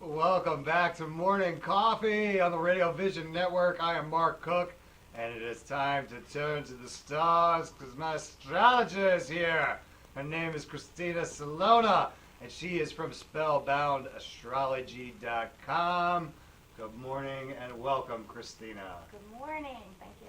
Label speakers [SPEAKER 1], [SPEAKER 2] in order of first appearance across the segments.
[SPEAKER 1] Welcome back to Morning Coffee on the Radio Vision Network. I am Mark Cook, and it is time to turn to the stars because my astrologer is here. Her name is Christina Celona, and she is from spellboundastrology.com. Good morning and welcome, Christina.
[SPEAKER 2] Good morning. Thank you.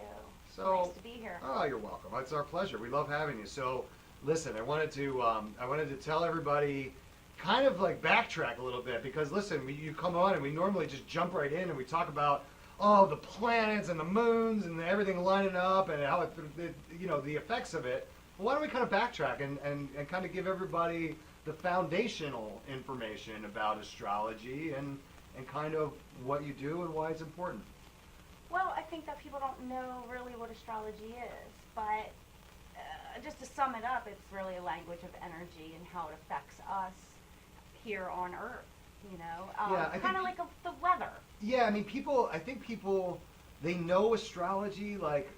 [SPEAKER 1] So,
[SPEAKER 2] nice to be here.
[SPEAKER 1] Oh, you're welcome. It's our pleasure. We love having you. So, listen, I wanted to tell everybody, kind of like backtrack a little bit because listen, you come on and we normally just jump right in and we talk about the planets and the moons and everything lining up and how the effects of it. But why don't we kind of backtrack and kind of give everybody the foundational information about astrology and kind of what you do and why it's important.
[SPEAKER 2] Well, I think that people don't know really what astrology is, but just to sum it up, it's really a language of energy and how it affects us here on Earth, kind of like the weather.
[SPEAKER 1] Yeah, I mean, I think people, they know astrology, like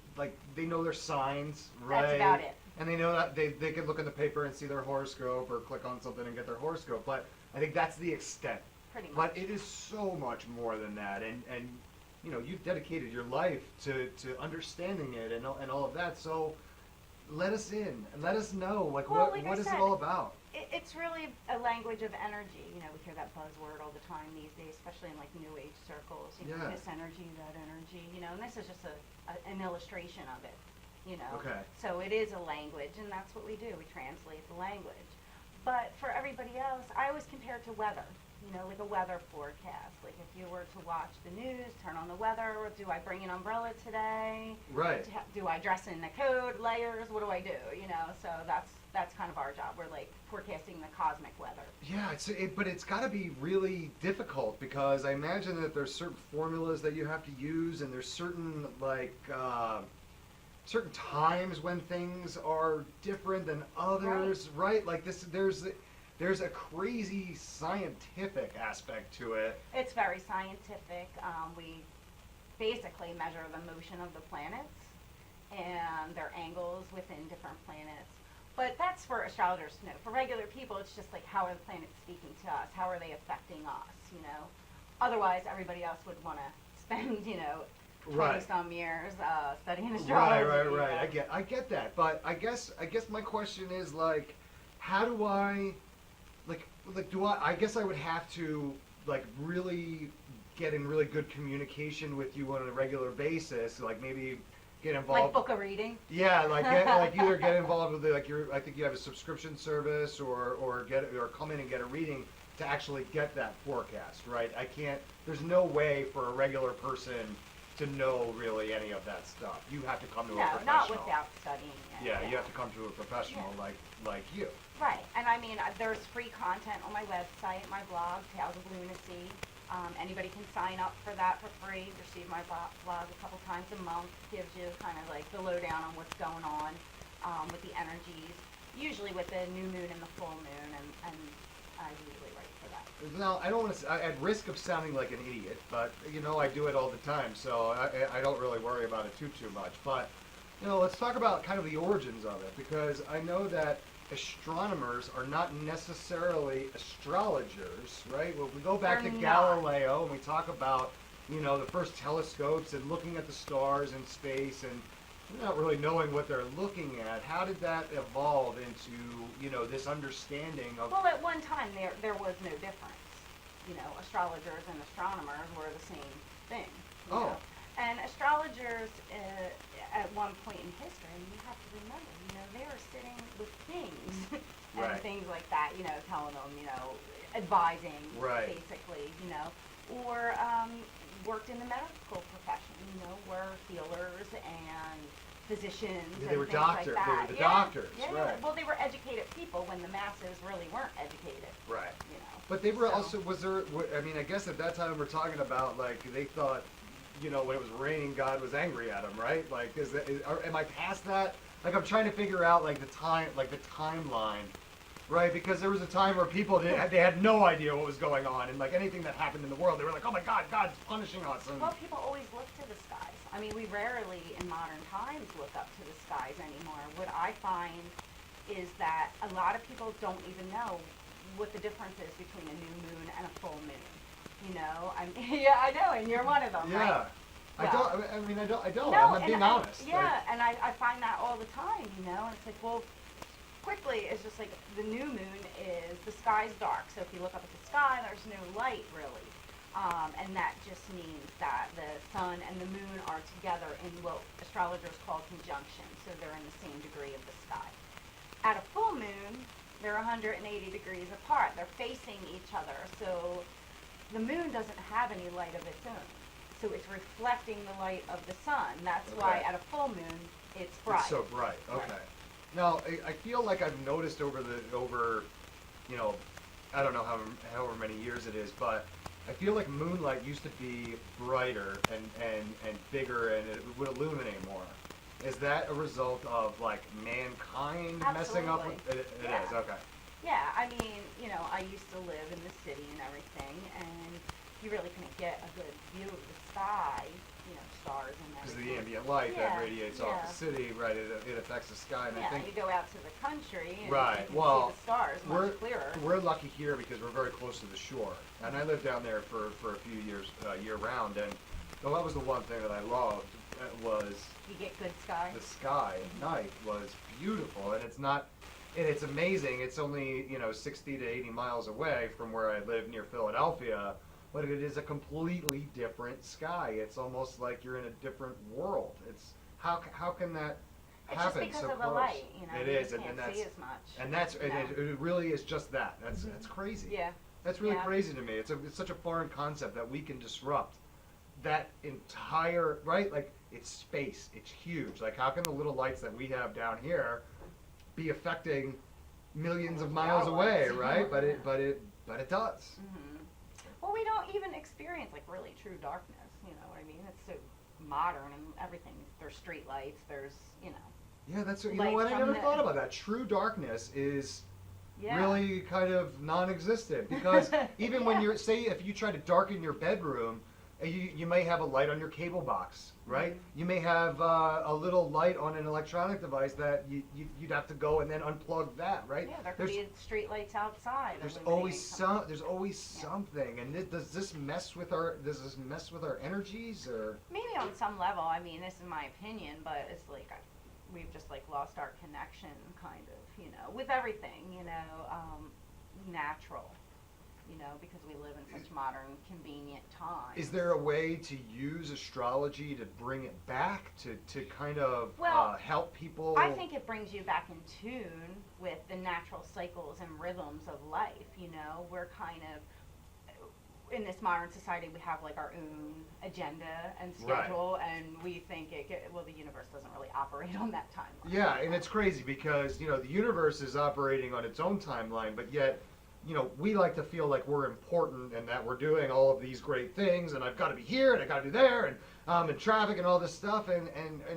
[SPEAKER 1] they know their signs, right?
[SPEAKER 2] That's about it.
[SPEAKER 1] And they know that they can look in the paper and see their horoscope or click on something and get their horoscope, but I think that's the extent.
[SPEAKER 2] Pretty much.
[SPEAKER 1] But it is so much more than that, and you've dedicated your life to understanding it and all of that, so let us in and let us know, what is it all about?
[SPEAKER 2] It's really a language of energy. We hear that buzzword all the time these days, especially in like New Age circles. This energy, that energy. And this is just an illustration of it.
[SPEAKER 1] Okay.
[SPEAKER 2] So it is a language, and that's what we do. We translate the language. But for everybody else, I always compare it to weather. Like a weather forecast. Like if you were to watch the news, turn on the weather, or do I bring an umbrella today?
[SPEAKER 1] Right.
[SPEAKER 2] Do I dress in the coat, layers? What do I do? So that's kind of our job. We're like forecasting the cosmic weather.
[SPEAKER 1] Yeah, but it's got to be really difficult because I imagine that there's certain formulas that you have to use, and there's certain certain times when things are different than others, right? Like there's a crazy scientific aspect to it.
[SPEAKER 2] It's very scientific. We basically measure the motion of the planets and their angles within different planets. But that's for astrologers to know. For regular people, it's just like, how are the planets speaking to us? How are they affecting us? Otherwise, everybody else would want to spend, 20-some years studying astrology.
[SPEAKER 1] Right. I get that. But I guess my question is, like, how do I... I guess I would have to really get in really good communication with you on a regular basis, like maybe get involved.
[SPEAKER 2] Like book a reading?
[SPEAKER 1] Yeah, either get involved with I think you have a subscription service or come in and get a reading to actually get that forecast, right? There's no way for a regular person to know really any of that stuff. You have to come to a professional.
[SPEAKER 2] No, not without studying it.
[SPEAKER 1] Yeah, you have to come to a professional like you.
[SPEAKER 2] Right, and I mean, there's free content on my website, my blog, Tales of Lunacy. Anybody can sign up for that for free. Receive my blog a couple times a month. Gives you kind of like the lowdown on what's going on with the energies, usually with the new moon and the full moon, and I usually write for that.
[SPEAKER 1] Now, I don't want to, at risk of sounding like an idiot, but I do it all the time, so I don't really worry about it too much. But let's talk about kind of the origins of it, because I know that astronomers are not necessarily astrologers, right? Well, we go back to Galileo and we talk about, the first telescopes and looking at the stars in space and not really knowing what they're looking at. How did that evolve into, this understanding of...
[SPEAKER 2] Well, at one time there was no difference. Astrologers and astronomers were the same thing. And astrologers, at one point in history, you have to remember, they were sitting with kings and things like that, telling them, advising, basically, or worked in the medical profession, were healers and physicians and things like that.
[SPEAKER 1] They were the doctors, right.
[SPEAKER 2] Well, they were educated people when the masses really weren't educated.
[SPEAKER 1] Right. But they were also, I guess at that time we're talking about, they thought, when it was raining, God was angry at them, right? Am I past that? I'm trying to figure out, the timeline, right? Because there was a time where people, they had no idea what was going on, and, anything that happened in the world, they were like, oh my God, God's punishing us. And
[SPEAKER 2] well, people always look to the skies. I mean, we rarely, in modern times, look up to the skies anymore. What I find is that a lot of people don't even know what the difference is between a new moon and a full moon. You know, yeah, I know, and you're one of them,
[SPEAKER 1] Yeah.
[SPEAKER 2] right? Well,
[SPEAKER 1] I don't.
[SPEAKER 2] no,
[SPEAKER 1] I'm being honest.
[SPEAKER 2] yeah, and I find that all the time, you know, and it's like, well, quickly, it's just like the new moon is, the sky's dark, so if you look up at the sky, there's no light, really. And that just means that the sun and the moon are together in what astrologers call conjunction, so they're in the same degree of the sky. At a full moon, they're 180 degrees apart. They're facing each other, so the moon doesn't have any light of its own. So it's reflecting the light of the sun. That's why at a full moon, it's bright.
[SPEAKER 1] It's so bright. Okay.
[SPEAKER 2] Right.
[SPEAKER 1] Now, I feel like I've noticed over, you know, I don't know however many years it is, but I feel like moonlight used to be brighter and bigger, and it would illuminate more. Is that a result of like mankind messing up with it? It is, okay.
[SPEAKER 2] Yeah, I mean, you know, I used to live in the city and everything, and you really couldn't get a good view of the sky, you know, stars and
[SPEAKER 1] Because
[SPEAKER 2] everything.
[SPEAKER 1] of the ambient light that radiates off
[SPEAKER 2] yeah.
[SPEAKER 1] the city, right? It affects the sky, and I
[SPEAKER 2] Yeah,
[SPEAKER 1] think
[SPEAKER 2] you go out to the country and
[SPEAKER 1] right.
[SPEAKER 2] you can
[SPEAKER 1] Well,
[SPEAKER 2] see the stars much clearer.
[SPEAKER 1] we're lucky here because we're very close to the shore, and I lived down there for a few years, year round, and well, that was the one thing that I loved was
[SPEAKER 2] You get good sky.
[SPEAKER 1] the sky at night was beautiful, and it's not. And it's amazing. It's only 60 to 80 miles away from where I live near Philadelphia, but it is a completely different sky. It's almost like you're in a different world. It's how can that
[SPEAKER 2] It's
[SPEAKER 1] happen
[SPEAKER 2] just because
[SPEAKER 1] so
[SPEAKER 2] of
[SPEAKER 1] close?
[SPEAKER 2] the light, you know.
[SPEAKER 1] It
[SPEAKER 2] You
[SPEAKER 1] is,
[SPEAKER 2] just
[SPEAKER 1] and
[SPEAKER 2] can't
[SPEAKER 1] that's
[SPEAKER 2] see as much.
[SPEAKER 1] and that's
[SPEAKER 2] you know.
[SPEAKER 1] it really is just that. That's crazy.
[SPEAKER 2] Yeah.
[SPEAKER 1] That's really
[SPEAKER 2] Yeah.
[SPEAKER 1] crazy to me. It's such a foreign concept that we can disrupt that entire right. Like it's space. It's huge. Like how can the little lights that we have down here be affecting millions of miles away, right? But it does.
[SPEAKER 2] Mm-hmm. Well, we don't even experience like really true darkness. You know what I mean? It's so modern and everything. There's street lights. There's
[SPEAKER 1] Yeah, that's you know
[SPEAKER 2] Light
[SPEAKER 1] what I
[SPEAKER 2] from
[SPEAKER 1] never
[SPEAKER 2] the-
[SPEAKER 1] thought about that. True darkness is
[SPEAKER 2] yeah.
[SPEAKER 1] really kind of non-existent because even when
[SPEAKER 2] Yeah.
[SPEAKER 1] you're say if you try to darken your bedroom, you may have a light on your cable box, right?
[SPEAKER 2] Mm-hmm.
[SPEAKER 1] You may have a little light on an electronic device that you'd have to go and then unplug that, right?
[SPEAKER 2] Yeah, there could be street lights outside.
[SPEAKER 1] There's
[SPEAKER 2] illuminating
[SPEAKER 1] always
[SPEAKER 2] something.
[SPEAKER 1] there's always something, and does this mess with our energies or?
[SPEAKER 2] Maybe on some level. I mean, this is my opinion, but it's like we've just like lost our connection, kind of, with everything, natural. Because we live in such modern, convenient times.
[SPEAKER 1] Is there a way to use astrology to bring it back to kind of help people?
[SPEAKER 2] I think it brings you back in tune with the natural cycles and rhythms of life. We're kind of in this modern society. We have like our own agenda and schedule, and we think the universe doesn't really operate on that timeline.
[SPEAKER 1] Yeah, and it's crazy because the universe is operating on its own timeline, but yet. We like to feel like we're important and that we're doing all of these great things, and I've got to be here and I've got to be there, and traffic and all this stuff, and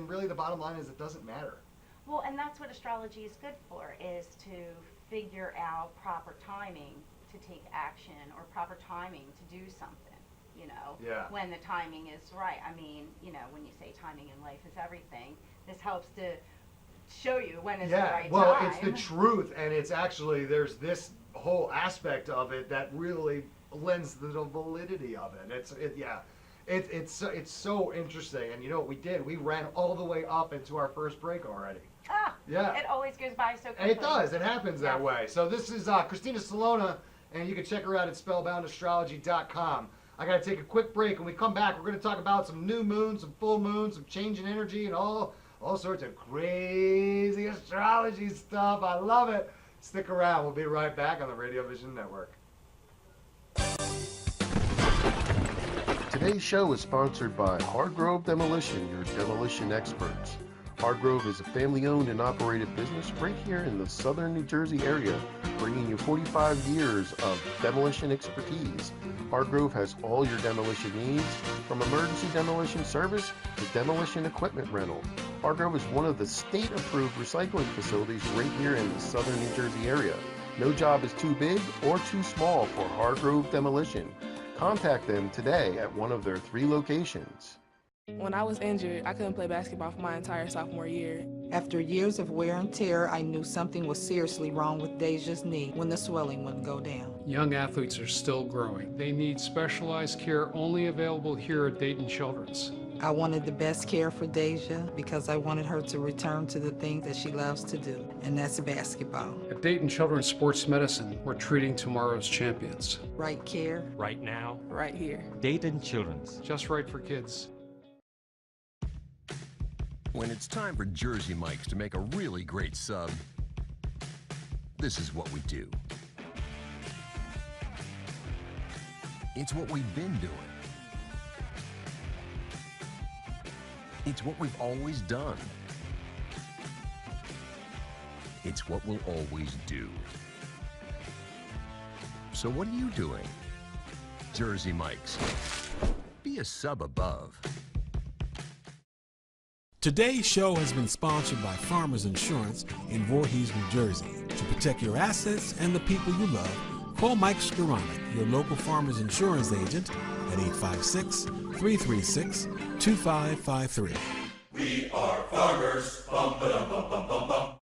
[SPEAKER 1] really the bottom line is it doesn't matter.
[SPEAKER 2] Well, and that's what astrology is good for, is to figure out proper timing to take action or proper timing to do something,
[SPEAKER 1] Yeah.
[SPEAKER 2] when the timing is right. I mean, when you say timing in life is everything, this helps to show you when is the right time.
[SPEAKER 1] It's the truth, and it's actually there's this whole aspect of it that really lends the validity of it. It's so interesting, and what we did? We ran all the way up into our first break already. Yeah.
[SPEAKER 2] It always goes by so quickly.
[SPEAKER 1] And it does. It happens that way. So this is Christina Celona, and you can check her out at spellboundastrology.com. I got to take a quick break. When we come back, we're going to talk about some new moons, some full moons, some change in energy, and all sorts of crazy astrology stuff. I love it. Stick around. We'll be right back on the Radio Vision Network.
[SPEAKER 3] Today's show is sponsored by Hargrove Demolition, your demolition experts. Hargrove is a family-owned and operated business right here in the southern New Jersey area, bringing you 45 years of demolition expertise. Hargrove has all your demolition needs, from emergency demolition service to demolition equipment rental. Hargrove is one of the state-approved recycling facilities right here in the southern New Jersey area. No job is too big or too small for Hargrove Demolition. Contact them today at one of their 3 locations.
[SPEAKER 4] When I was injured, I couldn't play basketball for my entire sophomore year. After years of wear and tear, I knew something was seriously wrong with Deja's knee when the swelling wouldn't go down.
[SPEAKER 5] Young athletes are still growing. They need specialized care only available here at Dayton Children's.
[SPEAKER 4] I wanted the best care for Deja because I wanted her to return to the things that she loves to do, and that's basketball.
[SPEAKER 5] At Dayton Children's Sports Medicine, we're treating tomorrow's champions.
[SPEAKER 4] Right care,
[SPEAKER 6] Right now,
[SPEAKER 4] right here.
[SPEAKER 6] Dayton Children's.
[SPEAKER 5] Just right for kids.
[SPEAKER 7] When it's time for Jersey Mike's to make a really great sub, this is what we do. It's what we've been doing. It's what we've always done. It's what we'll always do. So what are you doing? Jersey Mike's. Be a sub above.
[SPEAKER 8] Today's show has been sponsored by Farmers Insurance in Voorhees, New Jersey. To protect your assets and the people you love, call Mike Skoranek, your local Farmers Insurance agent, at 856-336-2553.
[SPEAKER 9] We are farmers. Bum, ba-dum, bum, bum, bum, bum.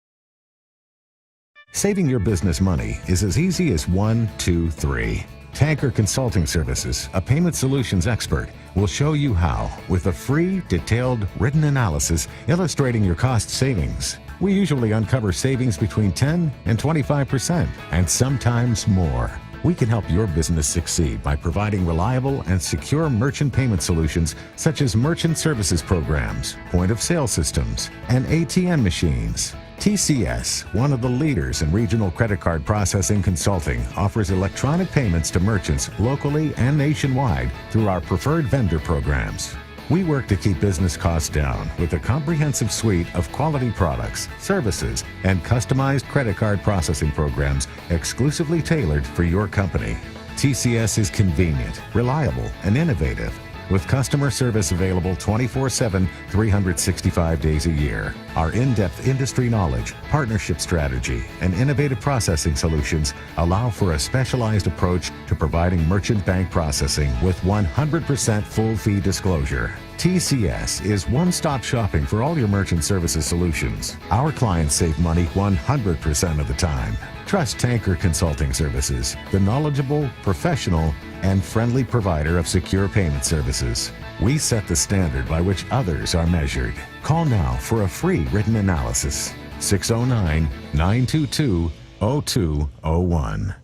[SPEAKER 10] Saving your business money is as easy as 1, 2, 3. Tanker Consulting Services, a payment solutions expert, will show you how with a free, detailed, written analysis illustrating your cost savings. We usually uncover savings between 10 and 25%, and sometimes more. We can help your business succeed by providing reliable and secure merchant payment solutions such as merchant services programs, point-of-sale systems, and ATM machines. TCS, one of the leaders in regional credit card processing consulting, offers electronic payments to merchants locally and nationwide through our preferred vendor programs. We work to keep business costs down with a comprehensive suite of quality products, services, and customized credit card processing programs exclusively tailored for your company. TCS is convenient, reliable, and innovative, with customer service available 24/7, 365 days a year. Our in-depth industry knowledge, partnership strategy, and innovative processing solutions allow for a specialized approach to providing merchant bank processing with 100% full fee disclosure. TCS is one-stop shopping for all your merchant services solutions. Our clients save money 100% of the time. Trust Tanker Consulting Services, the knowledgeable, professional, and friendly provider of secure payment services. We set the standard by which others are measured. Call now for a free written analysis. 609-922-0201.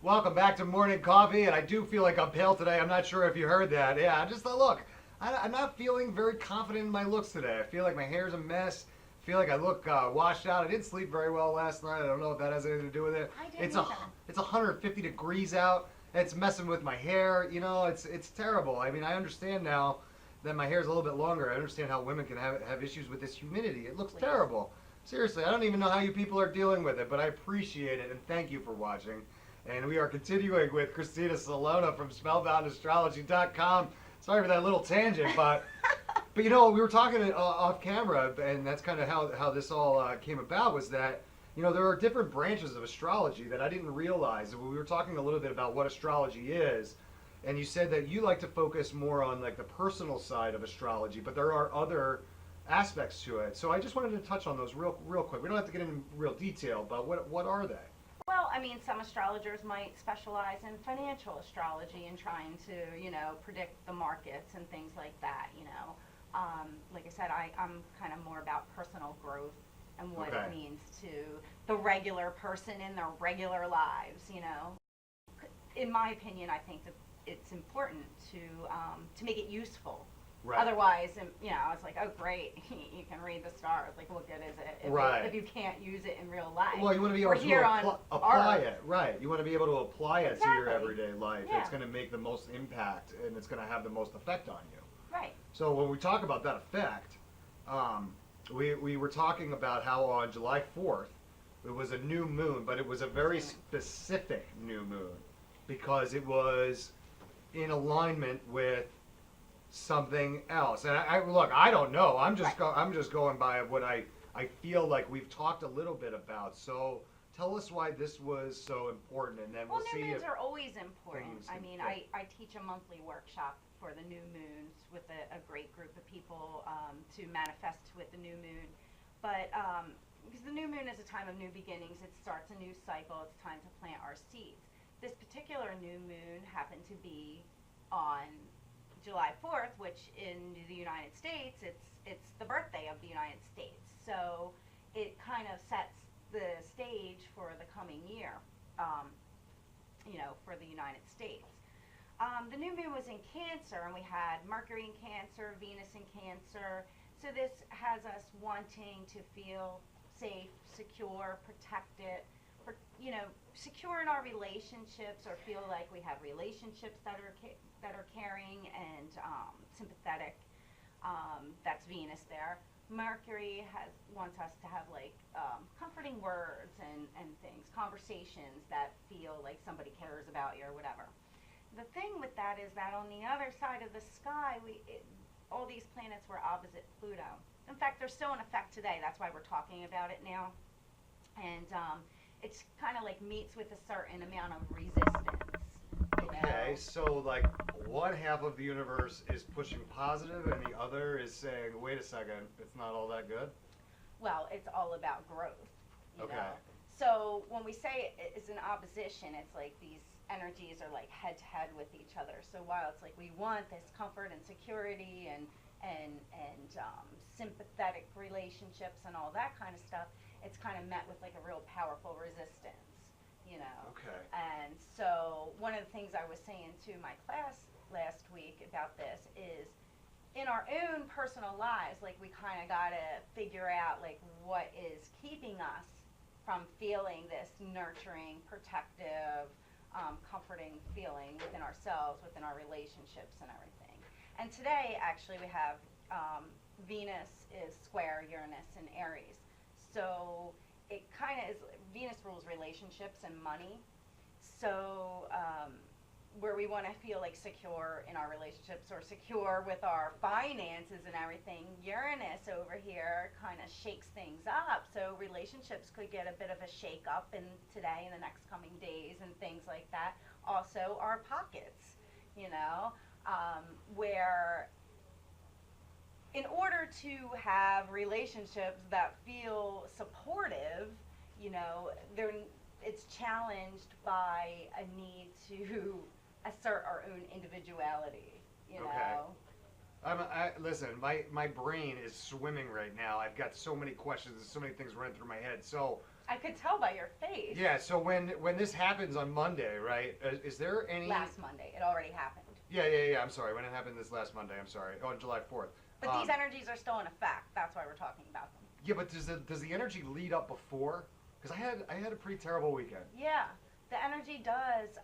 [SPEAKER 1] Welcome back to Morning Coffee, and I do feel like I'm pale today. I'm not sure if you heard that. Yeah, just a look. I'm not feeling very confident in my looks today. I feel like my hair's a mess. I feel like I look washed out. I didn't sleep very well last night. I don't know if that has anything to do with it. It's 150 degrees out. It's messing with my hair. You know, it's terrible. I mean, I understand now that my hair's a little bit longer. I understand how women can have issues with this humidity. It looks terrible. Seriously, I don't even know how you people are dealing with it, but I appreciate it, and thank you for watching. And we are continuing with Christina Celona from SpellboundAstrology.com. Sorry for that little tangent, but you know, we were talking off camera, and that's kind of how this all came about, was that, you know, there are different branches of astrology that I didn't realize. We were talking a little bit about what astrology is, and you said that you like to focus more on like the personal side of astrology, but there are other aspects to it. So I just wanted to touch on those real quick. We don't have to get into real detail, but what are they?
[SPEAKER 2] Well, I mean, some astrologers might specialize in financial astrology and trying to, you know, predict the markets and things like that, you know. Like I said, I'm kind of more about personal growth and what it means to the regular person in their regular lives, you know. In my opinion, I think that it's important to make it useful. Right. Otherwise, you know, it's like, oh, great, you can read the stars. Like, what good is it if you can't use it in real life?
[SPEAKER 1] Well, you want to be able to apply it, right? You want to be able to apply it to your everyday life. Yeah. It's going to make the most impact, and it's going to have the most effect on you.
[SPEAKER 2] Right.
[SPEAKER 1] So when we talk about that effect, we were talking about how on July 4th, it was a new moon, but it was a very specific new moon because it was in alignment with something else. And I don't know. I'm just going by what I feel like we've talked a little bit about. So tell us why this was so important, and then we'll see.
[SPEAKER 2] New moons are always important. I mean, I teach a monthly workshop for the new moons with a great group of people to manifest with the new moon. But because the new moon is a time of new beginnings, it starts a new cycle. It's time to plant our seeds. This particular new moon happened to be on July 4th, which in the United States, it's the birthday of the United States. So it kind of sets the stage for the coming year, for the United States. The new moon was in Cancer, and we had Mercury in Cancer, Venus in Cancer. So this has us wanting to feel safe, secure, protected, secure in our relationships, or feel like we have relationships that are caring and sympathetic. That's Venus there. Mercury wants us to have comforting words and things, conversations that feel like somebody cares about you or whatever. The thing with that is that on the other side of the sky, all these planets were opposite Pluto. In fact, they're still in effect today. That's why we're talking about it now. And it's kind of like meets with a certain amount of resistance.
[SPEAKER 1] Okay, so one half of the universe is pushing positive and the other is saying, wait a second, it's not all that good?
[SPEAKER 2] Well, it's all about growth. You
[SPEAKER 1] Okay.
[SPEAKER 2] know? So when we say it's an opposition, it's like these energies are like head to head with each other. So while it's like we want this comfort and security and sympathetic relationships and all that kind of stuff, it's kind of met with like a real powerful resistance.
[SPEAKER 1] Okay.
[SPEAKER 2] And so one of the things I was saying to my class last week about this is in our own personal lives, we kind of got to figure out what is keeping us from feeling this nurturing, protective, comforting feeling within ourselves, within our relationships and everything. And today, actually, we have Venus is square Uranus in Aries. So it kind of is, Venus rules relationships and money. So where we want to feel secure in our relationships or secure with our finances and everything, Uranus over here kind of shakes things up. So relationships could get a bit of a shake up in the next coming days and things like that. Also our pockets, where in order to have relationships that feel supportive, it's challenged by a need to assert our own individuality,
[SPEAKER 1] Okay. Listen, my brain is swimming right now. I've got so many questions and so many things running through my head. So
[SPEAKER 2] I could tell by your face.
[SPEAKER 1] Yeah, so when this happens on Monday, right, is there any...
[SPEAKER 2] Last Monday. It already happened.
[SPEAKER 1] Yeah, I'm sorry. When it happened this last Monday, I'm sorry. Oh, on July 4th.
[SPEAKER 2] But these energies are still in effect. That's why we're talking about them.
[SPEAKER 1] Yeah, but does the energy lead up before? Because I had a pretty terrible weekend.
[SPEAKER 2] Yeah, the energy does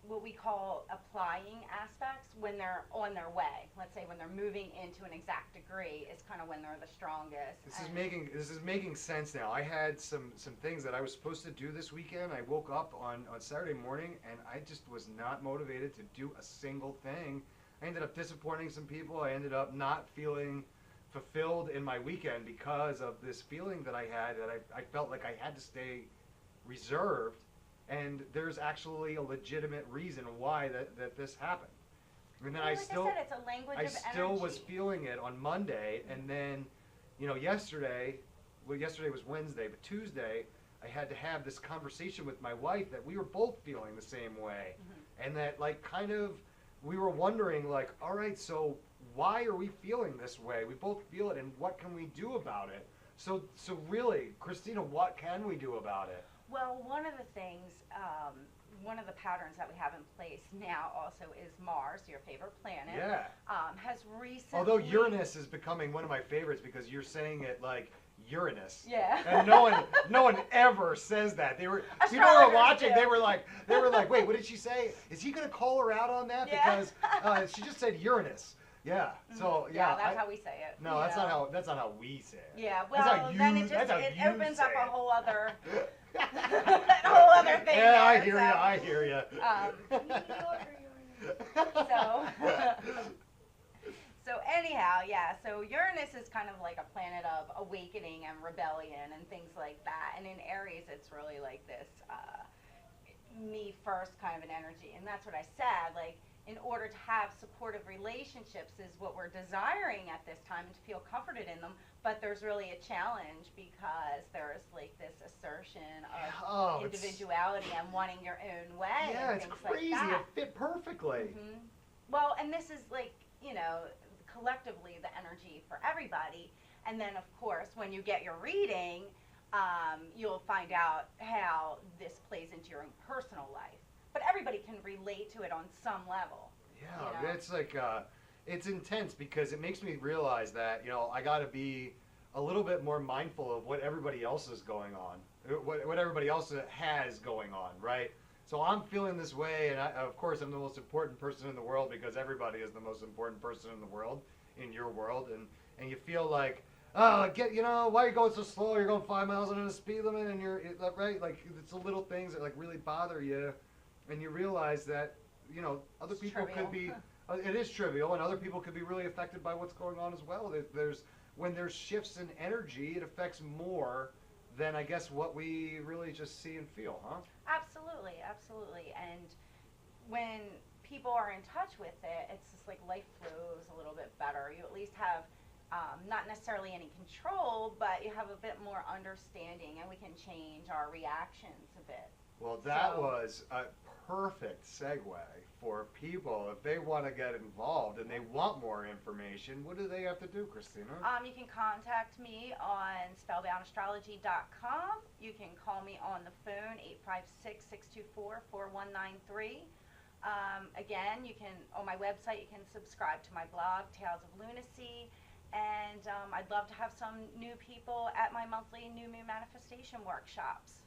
[SPEAKER 2] what we call applying aspects when they're on their way. Let's say when they're moving into an exact degree is kind of when they're the strongest.
[SPEAKER 1] This is making sense now. I had some things that I was supposed to do this weekend. I woke up on Saturday morning and I just was not motivated to do a single thing. I ended up disappointing some people. I ended up not feeling fulfilled in my weekend because of this feeling that I had, that I felt like I had to stay reserved, and there's actually a legitimate reason why that this happened. And then
[SPEAKER 2] I said, it's a language of energy.
[SPEAKER 1] I still was feeling it on Monday, and then, yesterday was Wednesday, but Tuesday, I had to have this conversation with my wife that we were both feeling the same way, and that we were wondering all right, so why are we feeling this way? We both feel it, and what can we do about it? So really, Christina, what can we do about it?
[SPEAKER 2] Well, one of the things, one of the patterns that we have in place now also is Mars, your favorite planet.
[SPEAKER 1] Yeah.
[SPEAKER 2] Has recently...
[SPEAKER 1] Although Uranus is becoming one of my favorites because you're saying it like Uranus.
[SPEAKER 2] Yeah.
[SPEAKER 1] And no one ever says that. People were watching. They were like, wait, what did she say? Is he gonna call her out on that?
[SPEAKER 2] Yeah.
[SPEAKER 1] Because she just said Uranus. Yeah. So yeah.
[SPEAKER 2] That's how we say it.
[SPEAKER 1] No, that's not how we say it.
[SPEAKER 2] Yeah. Well, then it opens up a whole other thing.
[SPEAKER 1] Yeah,
[SPEAKER 2] there,
[SPEAKER 1] I hear you.
[SPEAKER 2] So anyhow, yeah, so Uranus is kind of like a planet of awakening and rebellion and things like that. And in Aries, it's really like this me first kind of an energy. And that's what I said, in order to have supportive relationships is what we're desiring at this time and to feel comforted in them. But there's really a challenge because there's like this assertion of individuality and wanting your own way.
[SPEAKER 1] Yeah,
[SPEAKER 2] and
[SPEAKER 1] it's
[SPEAKER 2] things
[SPEAKER 1] crazy.
[SPEAKER 2] Like that.
[SPEAKER 1] It fit perfectly.
[SPEAKER 2] Well, and this is like, you know, collectively the energy for everybody. And then, of course, when you get your reading, you'll find out how this plays into your own personal life. But everybody can relate to it on some level.
[SPEAKER 1] Yeah,
[SPEAKER 2] you know?
[SPEAKER 1] it's like, it's intense because it makes me realize that, you know, I got to be a little bit more mindful of what everybody else is going on, what everybody else has going on, right? So I'm feeling this way, and of course I'm the most important person in the world because everybody is the most important person in the world, in your world, and you feel like, oh, you know, why are you going so slow? You're going 5 miles under the speed limit, and you're, right? Like, it's the little things that, like, really bother you, and you realize that, you know, other people could be, it is trivial, and other people could be really affected by what's going on as well. When there's shifts in energy, it affects more than, I guess, what we really just see and feel, huh?
[SPEAKER 2] Absolutely, absolutely. And when people are in touch with it, it's just like life flows a little bit better. You at least have not necessarily any control, but you have a bit more understanding, and we can change our reactions a bit.
[SPEAKER 1] Well, that was a perfect segue for people. If they want to get involved and they want more information, what do they have to do, Christina?
[SPEAKER 2] You can contact me on spellboundastrology.com. You can call me on the phone, 856-624-4193. Again, you can, on my website, you can subscribe to my blog, Tales of Lunacy. And I'd love to have some new people at my monthly New Moon Manifestation workshops.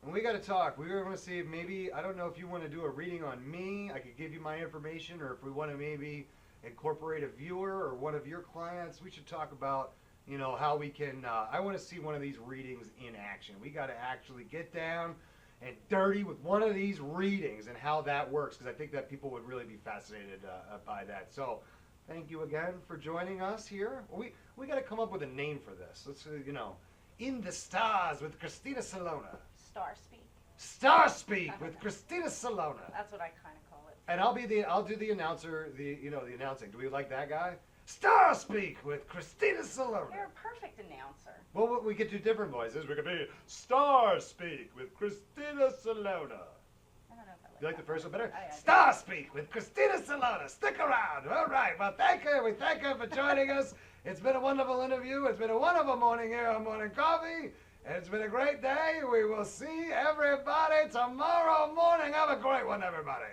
[SPEAKER 1] And we got to talk. We were going to see if maybe, I don't know if you want to do a reading on me. I could give you my information, or if we want to maybe incorporate a viewer or one of your clients. We should talk about, you know, how we can, I want to see one of these readings in action. We got to actually get down and dirty with one of these readings and how that works, because I think that people would really be fascinated by that. So thank you again for joining us here. We got to come up with a name for this. Let's, you know, In the Stars with Christina Celona.
[SPEAKER 2] Star Speak.
[SPEAKER 1] Star Speak with Christina Celona.
[SPEAKER 2] That's what I kind of call it.
[SPEAKER 1] And I'll do the announcer, the announcing. Do we like that guy? Star Speak with Christina Celona.
[SPEAKER 2] You're a perfect announcer.
[SPEAKER 1] Well, we could do different voices. We could be Star Speak with Christina Celona.
[SPEAKER 2] I don't know if I like
[SPEAKER 1] You like the first one better?
[SPEAKER 2] I
[SPEAKER 1] Star Speak with Christina Celona. Stick around. All right. Well, thank you. We thank you for joining us. It's been a wonderful interview. It's been a wonderful morning here on Morning Coffee. And it's been a great day. We will see everybody tomorrow morning. Have a great one, everybody.